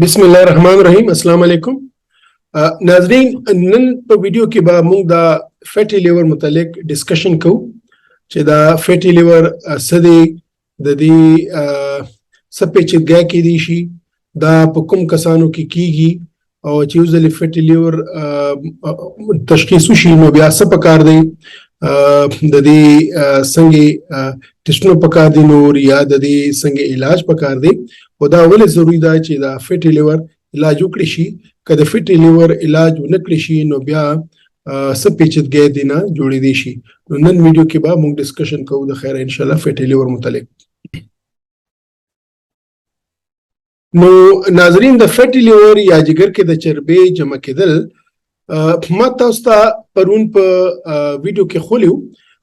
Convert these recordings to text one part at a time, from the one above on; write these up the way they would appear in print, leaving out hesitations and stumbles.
بسم الله الرحمن الرحیم. السلام علیکم ناظرین. نن په ویډیو کې به موږ د فیټي لیور متعلق ډسکشن کوو چې دا فیټي لیور څه دی، د دې څه پیچیدګۍ کیدی شي، دا په کوم کسانو کې کیږي او چې یو ځل فیټي لیور تشخیص وشي نو بیا څه پکار دی، د دې څنګه ټیسټونه پکار دي نور یا د دې څنګه علاج پکار دی. او دا ولې ضروری ده چې دا فیټي لیور علاج وکړي شي. که د فیټي لیور علاج ونه کړي شي نو بیا څه پیچیدګۍ دي نه جوړېدی شي. نو نن ویډیو کې به موږ ډسکشن کوو د خیر ان شاء الله فیټي لیور متعلق. نو ناظرین، د فیټي لیور یا جګر کې د چربي جمع کېدل ما تاسو ته پرون په ویډیو کې خولیو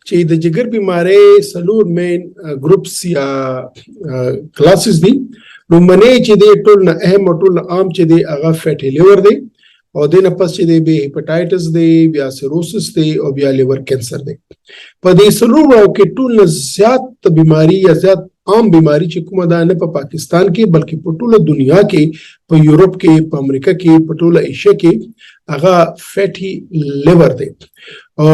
چې د جګر بیماری سلور مین ګروپس یا کلاسز دي. نو منې چې د ټول نه اهم او ټول نه عام چې دی هغه فیټي لیور دی، او د نه پس چې دی به هیپاټایټس دی، بیا سیروسس دی، او بیا لیور کینسر دی. په دې سلور او کې ټول نه زیات بیماری یا زیات عام بیماری چې کومه ده نه په پاکستان کې بلکې په ټوله دنیا کې، په یورپ کې، په امریکا کې، په ټوله ایشیا کې هغه فیټي لیور دی. او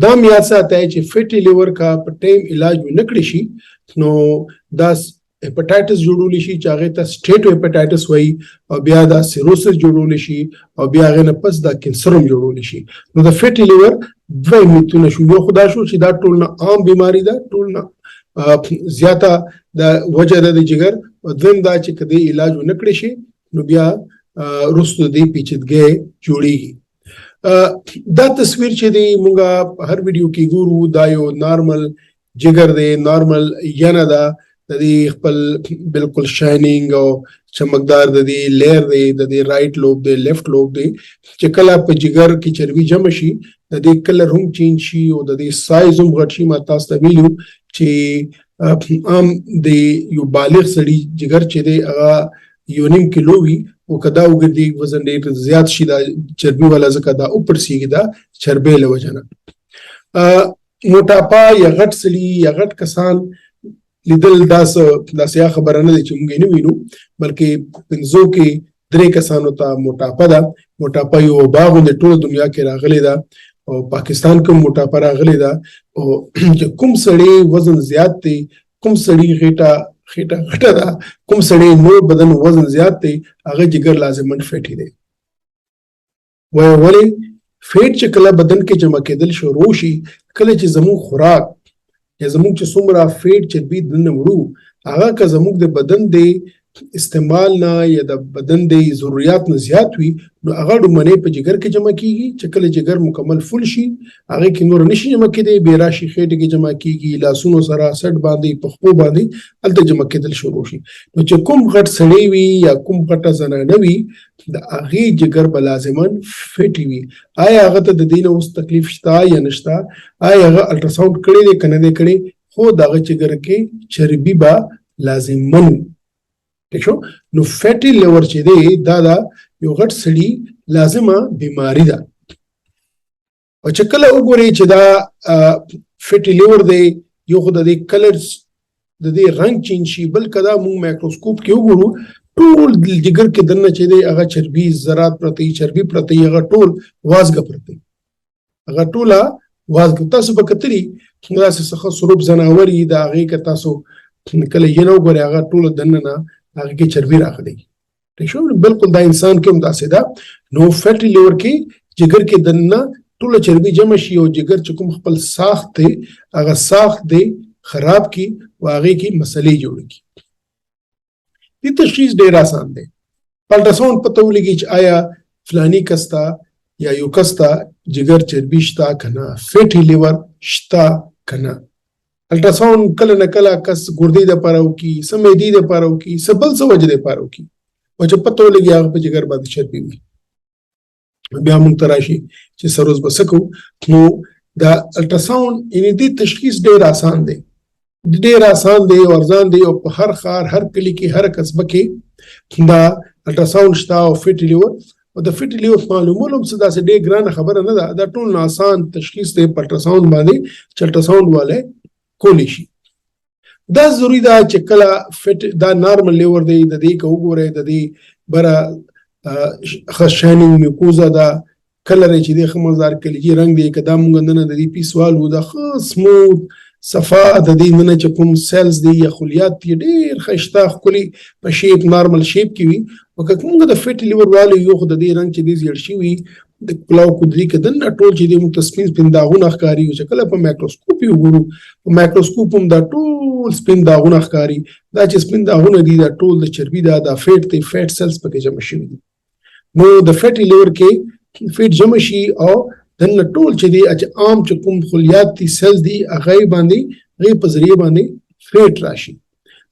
دا یاد ساتئ چې فیټي لیور کا په ټیم علاج نه کړی شي نو دا هیپاټایټس جوړول شي چې هغه ته سټیټ هیپاټایټس وایي، او بیا دا سیروسس جوړول شي، او بیا هغه نه پس دا کینسر هم جوړول شي. نو د فیټي لیور دوه میتونه شو. یو خدا شو چې دا ټول نه عام بیماری ده، ټول نه زیاته د وجه ده د جګر، او دویم دا چې کدی علاج ونه کړی شي نو بیا رستو دی پیچیدګۍ جوړیږي. دا تصویر چې دی مونږه هر ویډیو کې ګورو، دا یو نارمل جګر دی، نارمل ینه ده، د دې خپل بالکل شاینینګ او چمکدار د دې لیر دی، د دې رائټ لوب دی، لیفټ لوب دی. چې کله په جګر کې چربي جمع شي د دې کلر هم چینج شي او د دې سایز هم غټ شي. ما تاسو ته ویلو چې عام د یو بالغ سړي جګر چې دی هغه 1.5 کیلو وي، او کدا وګرځي وزن ډیر زیات شي دا چربي والا ځکه دا اوپر سیږي دا چربي له وجنه. موټاپا یا غټ سړي یا غټ کسان لیدل داسې خبره نه ده چې موږ نه وینو، بلکې پنځو کې 3 کسانو ته موټاپا ده. موټاپا یو باغ د ټول دنیا کې راغلی ده، او پاکستان کې موټاپا راغلی ده. او کوم سړی وزن زیات دی، کوم سړی غټه ده، کوم سړی نور بدن وزن زیات دی، هغه جګر لازماً فیټي دی. ولی فیټ چې کله بدن کې جمع کېدل شروع شي، کله چې زموږ خوراک یا زموږ چې څومره فیټ چربي دننه وړو هغه که زموږ د بدن د استعمال نه یا د بدن د ضرورت نه زیات وي نو هغه ډومنې په جګر کې جمع کیږي. چې کله جګر مکمل فل شي هغه کې نور نشي جمع کېدی، بې راشي خېټه کې جمع کیږي، لاسونو سره سټ باندې په خپو باندې هلته جمع کېدل شروع شي. نو چې کوم غټ سړی وي یا کوم غټه زنانه وي د هغې جګر به لازماً فیټي وي. آیا هغه ته د دې نه اوس تکلیف شته یا نشته؟ آیا هغه الټراساونډ کړی دی که نه دی کړی؟ خو د هغه جګر کې چربي به لازماً. ٹھیک شو؟ نو فیټي لیور چې دی دا یو غټ سړي لازمه بیماری ده. او چې کله وګورئ چې دا فیټي لیور دی، یو خو د دې کلرز د دې رنګ چینج شي، بل کدا موږ مایکروسکوپ کې وګورو ټول جګر کې دننه چې دی هغه چربي ذرات پرته، چربي پرته، هغه ټول وازګه پرته، هغه ټوله وازګه. تاسو به کتلی داسې څخه سروب ځناوري د هغې که تاسو کله یې نه وګورئ هغه ټوله دننه هغه کې چربي راغلی. ٹھیک شو؟ بالکل دا انسان کې هم داسې ده. نو فیټي لیور کې جګر کې دننه ټوله چربي جمع شي او جګر چې کوم خپل ساخت دی هغه ساخت دی خراب کی او هغې کې مسلې جوړې کی. دې تشخیص ډېر آسان دی. الټراساونډ پته ولګي چې آیا فلانی کس ته یا یو کس ته جګر چربي شته که نه، فیټي لیور شته که نه. الټراساونډ کله نه کله کس ګردې دپاره وکړي، څه معدې دپاره وکړي، څه بل څه وجې دپاره وکړي، او چې پته ولګي هغه په جګر باندې چربي وي. بیا موږ ته راشي چې سروز به څه کوو. نو دا الټراساونډ یعنې دې تشخیص ډېر آسان دی، ډېر آسان دی او ارزان دی. او په هر ښار، هر کلي کې، هر قصبه کې دا الټراساونډ شته. او فیټي لیور او د فیټي لیور معلومول هم څه داسې ډېر ګرانه خبره نه ده. دا ټول نه آسان تشخیص دی په الټراساونډ باندې چې الټراساونډ والی کولی شي. دا ضروري ده چې کله فټ دا نارمل لیور دی د دې که وګورئ د دې بره ښه شاینینګ میوکوزا ده کلر یې چې دی ښه مزدار کلیجي رنګ دی که دا مونږ ننه د دې پیس والو دا ښه سموث صفا د دې ننه چې کوم سیلز دی یا خلیات دی ډېر ښایسته ښکلي په شیپ نارمل شیپ کې وي او که مونږ د فټ لیور والو یو خو د دې رنګ چې دی زیړ شوي د کلاو کودري کې دننه ټول چې دی موږ ته سپین سپین داغونه ښکاري چې کله په مایکروسکوپ یې وګورو په مایکروسکوپ هم دا ټول سپین داغونه ښکاري دا چې سپین داغونه دي دا ټول د چربي دا فیټ دی فیټ سیلز پکې جمع شوي دي نو د فټي لیور کې فیټ جمع شي او دننه ټول چې دی عام چې کوم خلیات دي سیلز دي هغه باندې هغې په ذریعه باندې فیټ راشي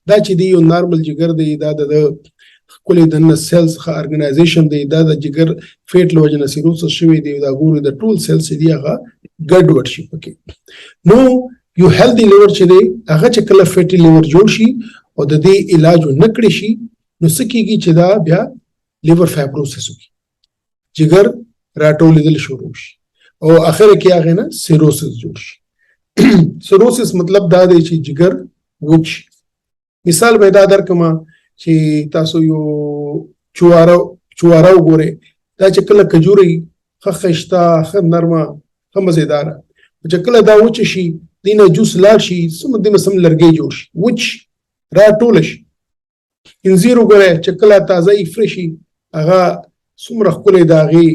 دا چې دی یو نارمل جګر دی دا د ښکلې دننه سیلز ښه ارګنایزیشن دی دا د جګر فیټ له وجې نه سیروسس شوی دی دا ګورو د ټول سیلز چې دي هغه ګډوډ شي پکې نو یو هیلدي لیور چې دی هغه چې کله فیټي لیور جوړ شي او د دې علاج ونه کړی شي نو څه کېږي چې دا بیا لیور فایبروسس وکړي جګر راټولېدل شروع شي او اخر کې هغه نه سیروسس جوړ شي سیروسس مطلب دا دی چې جګر وچ مثال به دا درکما چې تاسو یو چواره وګورئ دا چې کله کجوري ښه ښایسته ښه نرمه ښه مزیداره چې کله دا وچ شي دینه جوس لاړ شي دینه سم لرګی جوړ شي وچ راټول شي انځیر وګورئ چې کله تازه یې فرشي هغه څومره ښکلی د هغې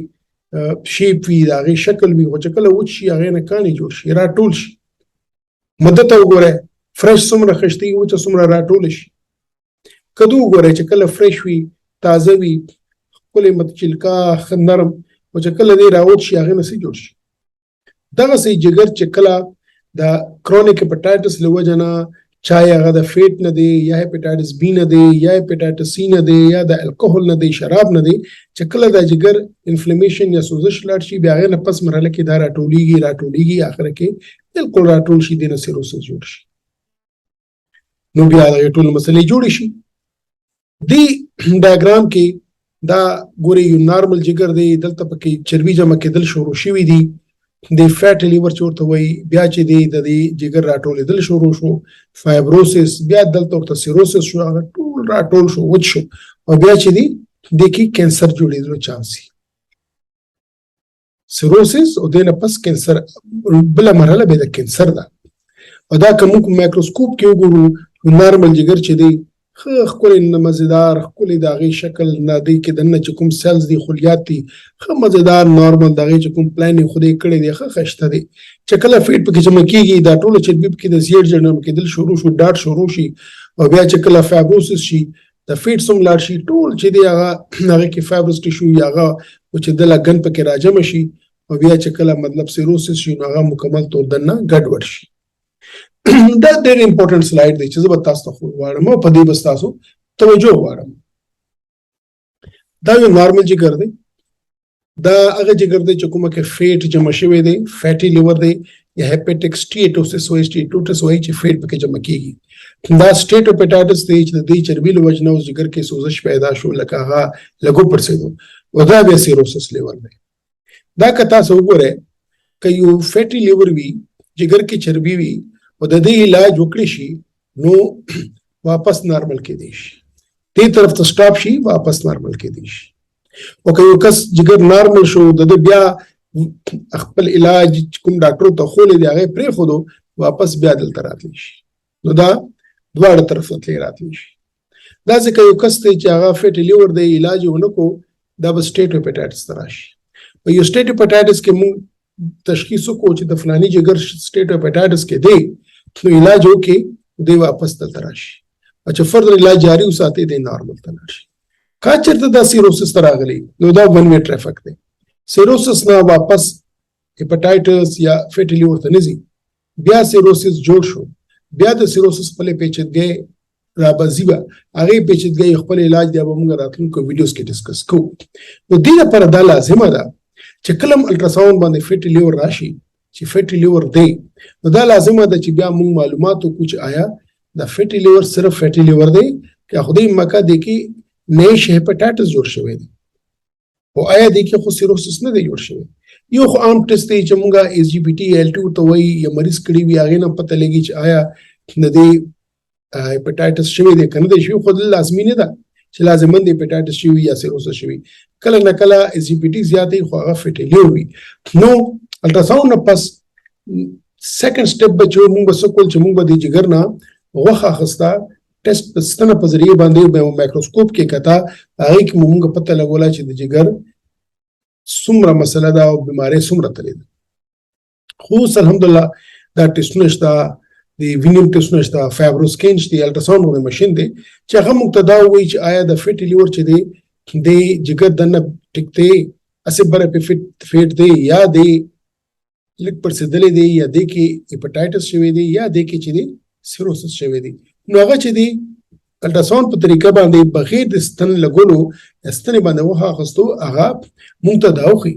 شیپ وي د هغې شکل وي خو چې کله وچ شي هغې نه کاڼي جوړ شي راټول شي مده ته وګورئ فرش څومره ښایسته وي وچه څومره راټوله شي کدو وګورئ چې کله فرش وي تازه وي ښکلی چلکا ښه نرم خو چې کله دی راوچ شي هغې نه څه جوړ شي دغسې جګر چې کله د کرونیک هیپاټایټس له وجې نه چای هغه د فیټ نه دی یا هیپاټایټس بی نه دی یا هیپاټایټس سی نه دی یا د الکوهول نه دی شراب نه دی چې کله د جګر انفلیمیشن یا سوزش لاړ شي بیا هغې نه پس مرحله کې دا راټولیږي آخره کې بالکل راټول شي دې نه سیروسس جوړ شي نو بیا دغې ټول مسلې جوړې شي دې ډایګرام کې دا ګورئ یو نارمل جګر دی دلته پکې چربي جمع کېدل شروع شوي دي د فیټ لیور چې ورته وایي بیا چې دی د دې جګر راټولېدل شروع شو فایبروسس بیا دلته ورته سیروسس شو هغه ټول راټول شو وچ شو او بیا چې دی دې کې کینسر جوړېدلو چانس وي سیروسس او دې نه پس کینسر بله مرحله به د کینسر ده او دا که موږ مایکروسکوپ کې وګورو نارمل جګر چې دی ښه ښکلی مزیدار ښکلی د هغې شکل نه دی کې دننه چې کوم سیلز دي خلیات دي ښه مزیدار نارمل د هغې چې کوم پلان یې خدای کړی دی ښه ښایسته دی چې کله فیټ پکې جمع کېږي دا ټوله چربي پکې د زیړ جمع کېدل شروع شو ډاټ شروع شي او بیا چې کله فایبروسس شي د فیټ هم لاړ شي ټول چې دی هغه کې فایبروس ټیشو یا هغه چې د لګن پکې راجمع شي او بیا چې کله مطلب سیروسس شي نو هغه مکمل طور دننه ګډوډ شي دا ډېر امپورټنټ سلایډ دی چې زه به تاسو ته وواړم او په دې به ستاسو توجه وواړم دا یو نارمل جګر دی دا هغه جګر دی چې کومه کې فیټ جمع شوی دی فیټي لیور دی یا هیپاټیک سټیټوسس وایي سټیټوټس وایي چې فیټ پکې جمع کېږي دا سټیټوپیټایټس دی چې د دې چربي له وجې نه اوس جګر کې سوزش پیدا شو لکه هغه لږو پړسېدو او دا بیا سیروسس لیور دی دا که تاسو وګورئ که یو فیټي لیور وي جګر کې چربي وي او د دې علاج وکړی شي نو واپس نارمل کېدی شي دې طرف ته سټاپ شي واپس نارمل کېدی شي او که یو کس جګر نارمل شو د بیا خپل علاج کوم ډاکټر ته خولی دی هغه پرېښودو واپس بیا دلته راتلی شي نو دا دواړه طرف ته تللی راتلی شي دا ځکه یو کس دی چې هغه فیټي لیور دی علاج یې ونه کړو دا به سټیټوپیټایټس ته راشي په یو سټیټوپیټایټس کې موږ تشخیص وکړو چې د فلاني جګر سټیټوپیټایټس کې دی نو علاج وکړي دی واپس دلته راشي او چې فردر علاج جاري وساتي دی نارمل ته لاړ شي که چېرته دا سیروسس ته راغلی نو دا ون وے ټریفک دی سیروسس نه واپس هیپاټایټس یا فیټي لیور ته نه ځي بیا سیروسس جوړ شو بیا د سیروسس خپلې پیچیدګۍ رابځي به هغې پیچیدګۍ خپل علاج دی به موږ راتلونکو ویډیوز کې ډسکس کوو نو دې لپاره دا لازمه ده چې کله هم الټراساونډ باندې فیټي لیور راشي چې فیټي لیور دی نو دا لازمه ده چې بیا موږ معلومات وکړو چې آیا د فیټي لیور صرف فیټي لیور دی که خدای مکه دی کې نیش هیپاټایټس جوړ شوی دی او آیا دی کې خو سیروسس نه دی جوړ شوی یو خو عام ټیسټ دی چې موږ اس جی پی ټي ایل 2 ته وایي یا مریض کړي وي هغې نه پته لګي چې آیا د دې هپاټایټس شوی دی کنه دی شوی خو لازمي نه ده چې لازمن دی هپاټایټس شوی یا سیروسس شوی کله نه کله اس جی پی ټي زیاتې خو هغه فټیلیور وي نو الټراساوند نه پس سیکنډ سټپ به چې موږ څه کول چې موږ به د جګر نه غوښه اخسته ټیسټ په ستنه په ذریعه باندې به مایکروسکوپ کې کته هغه کې موږ پته لګولا چې د جګر څومره مسله ده او بیماری څومره تللی ده خو الحمدلله دا ټیسټونه شته د وینیم ټیسټونه شته فایبروسکین شته الټراساوند غوښه ماشين دی چې هغه موږ ته دا وایي چې آیا د فټ لیور چې دی د جګر دنه ټیکته اسې بره په فټ دی یا دی لیک پر سدلې دی یا دی کې هپاټایټس شوی دی یا دی کې چې دی سیروسس شوی دی نو هغه چې دی الټراساوند په طریقه باندې بغیر د ستن لګولو ستن باندې وها خستو هغه موږ ته دا وخی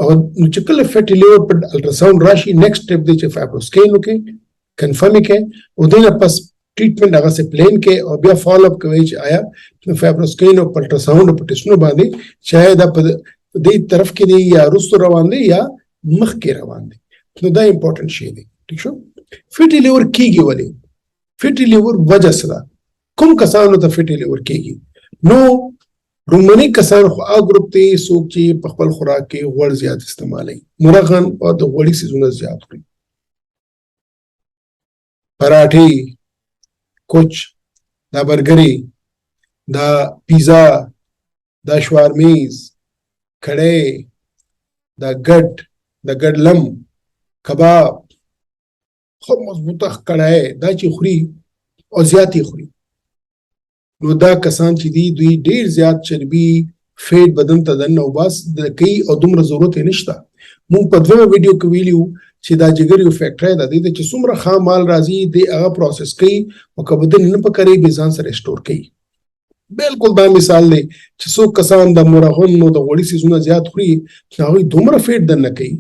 او چې کله فټ لیور په الټراساوند راشي نیکسټ سټپ دی چې فایبروسکین وکي کنفرم کې او دنه پس ټریټمنټ هغه سه پلان کې او بیا فالو اپ کوي چې آیا فایبروسکین او الټراساوند په ټیسټونو باندې شاید په دې طرف کې دی یا رستو روان دی یا مخ کې روان دی نو دا امپورټنت شی دی ٹھیک شو فټ لیور کیږي ولې فټ لیور وجه سره کوم کسانو ته فټ لیور کیږي نو رومنی کسان خو اګروپ ته سوق چې په خپل خوراک کې غوړ زیات استعمالي مرغن او د غوړي سيزونه زیات خوري پراټي کوچ دا برګري دا پیزا دا شوارمیز کړه دا ګډ لم کباب خو مضبوطه کړه دا چې خوري او زیاتی خوري نو دا کسان چې دی دوی ډیر زیات چربي فیټ بدن ته دنه او بس د کوي او دومره ضرورت نشته مونږ په دوه ویډیو کې ویلیو چې دا جګر یو فیکټر دی د چې څومره خام مال راځي د هغه پروسس کوي او کبدن نه پکړي به ځان سره سٹور کوي بالکل دا مثال دی چې څو کسان د مرغون نو د غوړي سيزونه زیات خوري هغه دومره فیټ دنه کوي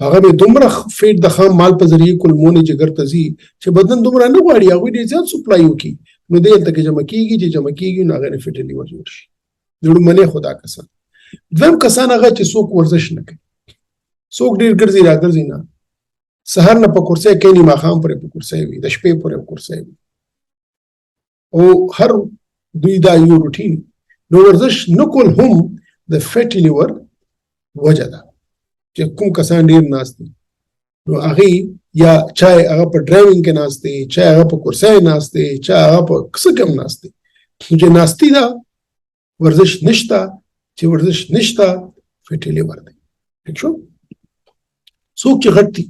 هغه به دومره فیټ د خام مال په ذریعه کولمونی جګر ته ځي چې بدن دومره نه غواړي هغه ډیر زیات سپلای وکي نو دلته کې جمع کیږي نو هغه فټ لیور جوړ شي نو منه خدا کسان دویم کسان هغه چې څوک ورزش نه کوي څوک ډیر ګرځي راګرځي نه سحر نه په کورسه کې نه ماخام پر په کورسه وي د شپې پر کورسه وي او هر دوی دا یو روټین نو ورزش نکول هم د فټ لیور وجه ده چې کوم کسان ډیر ناشتي نو هغه یا چای هغه په ډرایوینګ کې ناشتي چای هغه په کورسه ناشتي چای هغه په څه کم ناشتي چې ناشتي دا ورزش نشتا چې ورزش نشتا فټ لیور دی ٹھیک شو څوک چې غټي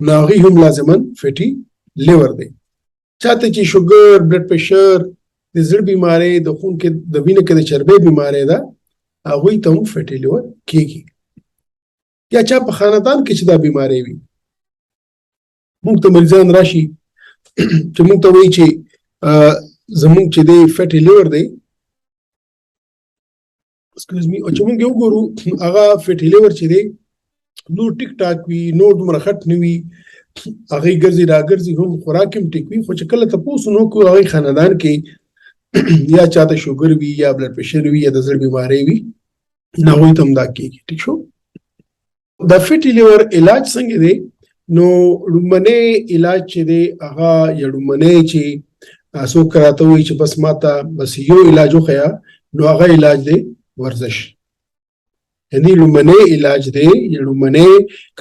ناغي هم لازمن فټي لیور دی چاته چې شوګر بلډ پريشر د زړه بيمارۍ د خون کې د وینې کې د چربي بيمارۍ ده هغه ته هم فټي لیور کیږي یا چا په خاندان کې چې دا بيمارۍ وي موږ ته مریضان راشي چې موږ ته وایي چې زموږ چې دی فټي لیور دی اسکوز می او چې موږ یو ګورو هغه فټي لیور چې دی نو ټیک ټاک وي نو دومره خټ نه وي هغه ګرځي راګرځي هم خوراک هم ټیک وي خو چې کله تاسو نو کو هغه خاندان کې یا چاته شوګر وي یا بلډ پريشر وي یا د زړه بيمارۍ وي نه وي تم دا کېږي ٹھیک شو د فټي لیور علاج څنګه دی نو لومنه علاج چې دی هغه یړمنه چې تاسو کراته وي چې بس ماته بس یو علاج وخیا نو هغه علاج دی ورزش یعنی لومنه علاج دی یړمنه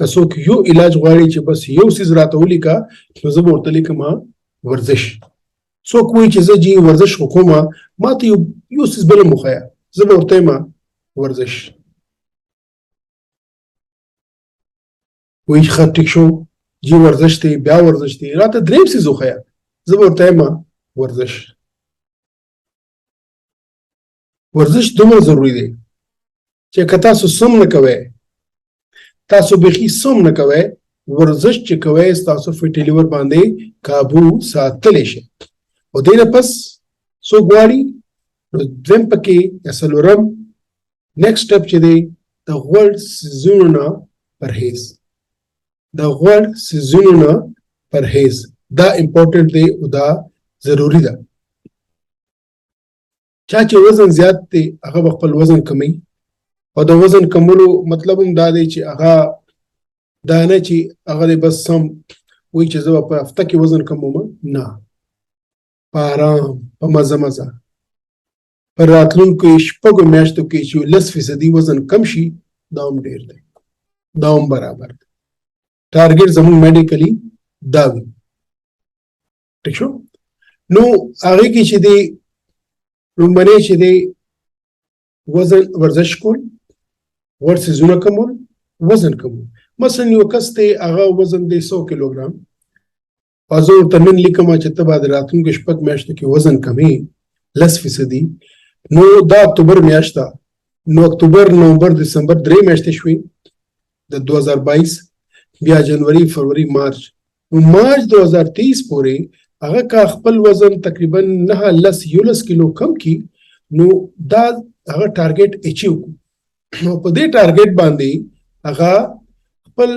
کسو یو علاج غواړي چې بس یو سیز راته ولیکا نو زه ورته لیکم ورزش سو کوئی چې زه جی ورزش حکومه ماته یو سیز بل مخیا زه ورته ما ورزش وی خاطر شو جی ورزش دی بیا ورزش دی راته دریم سیز وخیا زه ورته ما ورزش دومره ضروری دی چې که تاسو سم نه کوئ تاسو بخي سم نه کوئ ورزش چې کوئ تاسو فټي لیور باندې قابو ساتلی شي او دینه پس سو غواړي نو دیم پکې اسلورم نیکسټ سټپ چې دی د غوړ سيزونو پرهیز دا امپورټنٹ دی او دا ضروری ده چا چې وزن زیات دی هغه خپل وزن کمی او د وزن کمولو مطلب هم دا دی چې هغه دا نه چې هغه بس سم وایي چې زه په هفته کې وزن کموم، نه، په آرام، په مزه مزه په راتلونکو شپږو میاشتو کې چې 10% وزن کم شي، دا هم ډېر دی، دا هم برابر دی. ټارګټ زموږ میډیکلی دا وي. ٹھیک شو؟ نو هغې کې چې دی لومړنی چې دی وزن ورزش کول، غوړ څیزونه کمول، وزن کمول. مثلا یو کس دی هغه وزن دی 100 کیلوګرام، او زه ورته نن لیکم چې ته به د راتلونکو شپږ میاشتو کې وزن کمې 10%، نو دا اکتوبر میاشت ده، نو اکتوبر، نومبر، دسمبر 3 میاشتې شوې د 2022، بیا جنوري، فروری، مارچ. نو مارچ 2023 پورې هغه کا خپل وزن تقریبا 9-11 کیلو کم کی، نو دا هغه ټارګټ اچیو. نو په دې ټارګټ باندې هغه خپل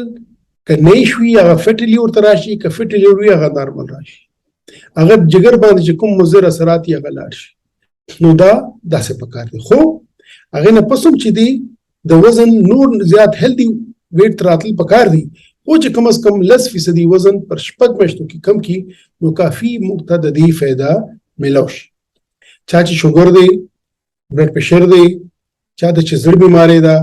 کني شوي، هغه فټ لیور تراشي، که فټ لیور وي هغه نارمل راشي، هغه جګر باندې چې کوم مضر اثرات یې هغه لاړ شي. نو دا داسې پکار دی. خو هغې نه پس هم چې دی د وزن نور زیات هیلدي ویټ راتل پکار دی، خو چې کم از کم 10% وزن پر شپږ میاشتو کې کم کی، نو کافي موږ ته د دې فایده میلاو شي. چا چې شوګر دی، بلډ پریشر دی، چا د چې زړه بیماری ده،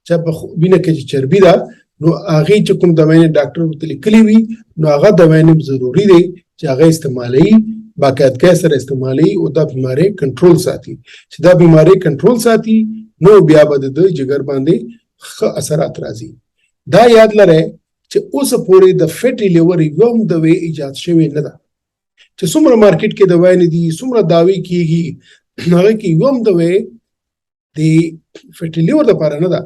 چا په وینه کې چې چربي ده، نو هغې چې کوم دوايانې ډاکټر ورته لیکلي وي، نو هغه دوايانې ضروري دی چې هغه استعمالوي، باقاعدګۍ سره استعمالوي او دا بیماری کنټرول ساتي. چې دا بیماری کنټرول ساتي، نو بیا به د جګر باندې ښه اثرات راځي. دا یاد لرئ چې اوسه پورې د فیټي لیور یو هم دوی ایجاد شوی نه ده. چې څومره مارکیټ کې دوايانې دي، څومره دعوې کېږي، هغه کې یو هم دوی د فیټي لیور دپاره نه ده.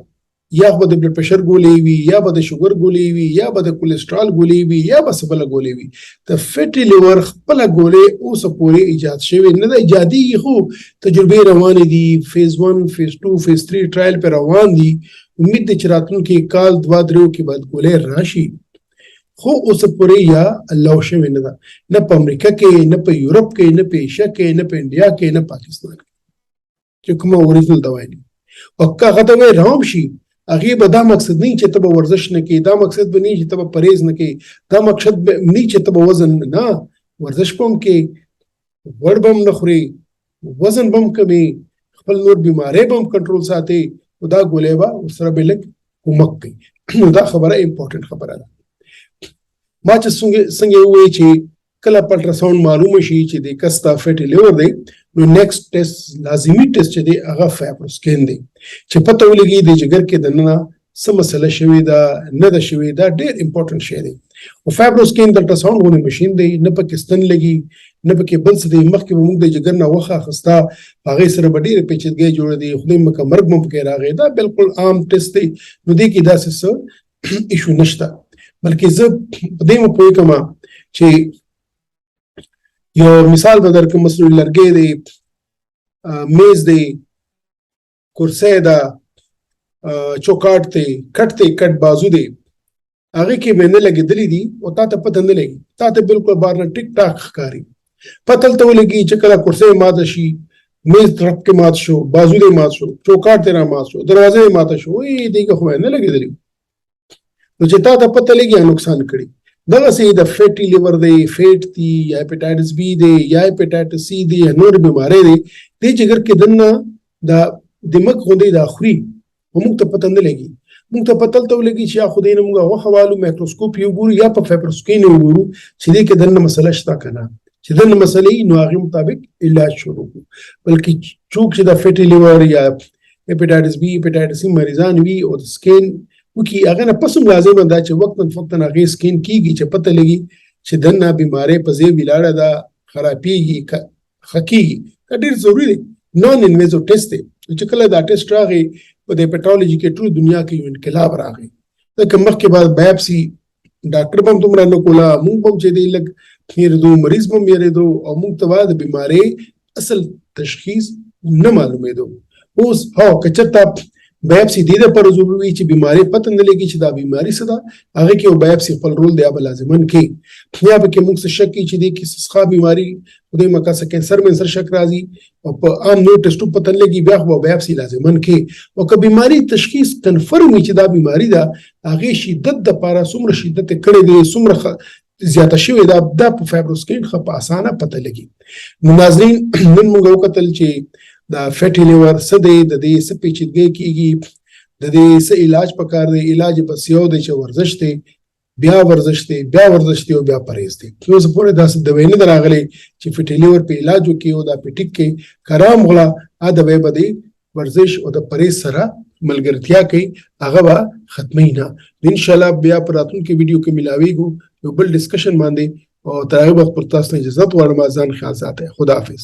یا به د بلډ پریشر ګولۍ وي، یا به د شوګر ګولۍ وي، یا به د کولیسټرال ګولۍ وي، یا به څه بله ګولۍ وي. د فیټي لیور خپله ګولۍ اوسه پورې ایجاد شوې نه ده. ایجادېږي، خو تجربې روانې دي، فیز 1، فیز 2، فیز 3 ټرایل پې روان دي. امید دی چې راتلونکي کال 2-3 کې بعد ګولۍ راشي، خو اوسه پورې یا الله شوې نه ده، نه په امریکا کې، نه په یورپ کې، نه په ایشیا کې، نه په انډیا کې، نه پاکستان کې، چې کومه اوریجنل دوا دي. او که هغه دوا رام شي، هغې به دا مقصد نه چې ته به ورزش نه کوې، دا مقصد به نه چې ته به پرهیز نه کوې، دا مقصد به نه چې ته به وزن نه، ورزش به هم کوې، غوړ به هم نه خورې، وزن به هم کمې، خپل نور بیماری به هم کنټرول ساتې، نو دا ګولۍ به ورسره به لږ کومک کوي. نو دا خبره امپورټنټ خبره ده. ما چې څنګه ووایي چې کله په الټراساونډ معلومه شي چې د کس ته فیټي لیور دی، نو نیکسټ ټیسټ، لازمي ټیسټ چې دی هغه فایبروسکین دی، چې پته ولګي د جګر کې دننه څه مسله شوې ده نه ده شوې. دا ډېر امپورټنټ شی دی. او فایبروسکین د الټراساونډ غوندې مشین دی، نه پکې ستن لګي، نه پکې بل څه دی. مخکې به موږ د جګر نه غوښه اخیسته، هغې سره به ډېرې پیچیدګۍ جوړه دي، خدای مکه مرګ به پکې راغی. دا بالکل عام ټیسټ دی، نو دې کې داسې څه ایشو نشته. بلکې زه په دې مو پوه کوم چې یو مثال به درکړم. مثلا لرګی دی، میز دی، کرسی ده، چوکاټ دی، کټ دی، کټ بازو دی، هغې کې به نه لګېدلي دي او تا ته پته نه لګي، تا ته بالکل بار نه ټیک ټاک ښکاري. پته ته ولګي چې کله کرسی ماته شي، میز طرف کې مات شو، بازو دی مات شو، چوکاټ دی را مات شو، دروازه دی ماته شو، دې کې خو نه لګېدلي. نو چې تا ته پته لګي نقصان کړي. دغسې د فیټي لیور دی، فیټ دی، یا هیپاټایټس بی دی، یا هیپاټایټس سی دی، یا نور بیماری دی، دې جګر کې دننه د دماغ غوندې دا خوري، خو موږ ته پته نه لګي. موږ ته پته هلته ولګي چې یا خدای نه موږ غوښه والو، مایکروسکوپ یې وګورو، یا په فایبروسکین یې وګورو چې دې کې دننه مسله شته که نه. چې دننه مسلې نو هغې مطابق علاج شروع کړو. بلکې څوک چې د فیټي لیور یا هیپاټایټس بی، هیپاټایټس سی مریضان وي او د سکین وکي، هغه نه پس هم لازمه ده چې وقتاً فوقتاً هغې سکین کېږي چې پته لګي چې دننه بیماری په ځای ولاړه ده، خرابېږي، ښه کېږي. دا ډېر ضروري دی. نان انویزو ټیسټ دی. چې کله دا ټیسټ راغی په دې پیټالوجي کې ټول دنیا کې یو انقلاب راغی. ځکه مخکې به بایپسي ډاکټر به هم دومره نه کوله، موږ به هم چې دی لږ هېرېدو، مریض به هم هېرېدو، او موږ ته به د بیمارۍ اصل تشخیص نه معلومېدو. اوس که چېرته بایپسي دې دپاره ضروري وي چې بیمارۍ پته نه لګي چې دا بیماري څه ده، هغې کې یو بایپسي خپل رول دی، یا به لازمن کوي. یا به کې موږ څه شک کوي چې دې کې څه بیماري، خدای مکه څه کینسر منسر شک راځي، او په عام نور ټسټو پته نه لګي، بیا خو به بایپسي لازمن کوي. او که بیماري تشخیص کنفرم وي چې دا بیماري ده، هغې شدت دپاره څومره شدت یې کړی دی، څومره زیاته شوې ده دا په فایبروسکین ښه په اسانه پته لګي. نو ناظرین نن موږ وکتل چې دا فیټي لیور څه دی، د دې څه پیچیدګۍ کېږي، د دې څه علاج پکار دی. علاج بس یو دی چې ورزش دی، بیا ورزش دی، بیا ورزش دی او بیا پرهیز دی. نو اوس پورې داسې دوایي نه ده راغلې چې فیټي لیور په علاج وکړي او دا په ټیک کې کرام غلا دوایي به د ورزش او د پرهیز سره ملګرتیا کوي، هغه به ختمي نه. ان شاء الله بیا په راتلونکي ویډیو کې ملاویږو یو بل ډسکشن باندې، او تر هغه وخت پر تاسو اجازه غواړم. ځان خیال ساتئ. خدا حافظ.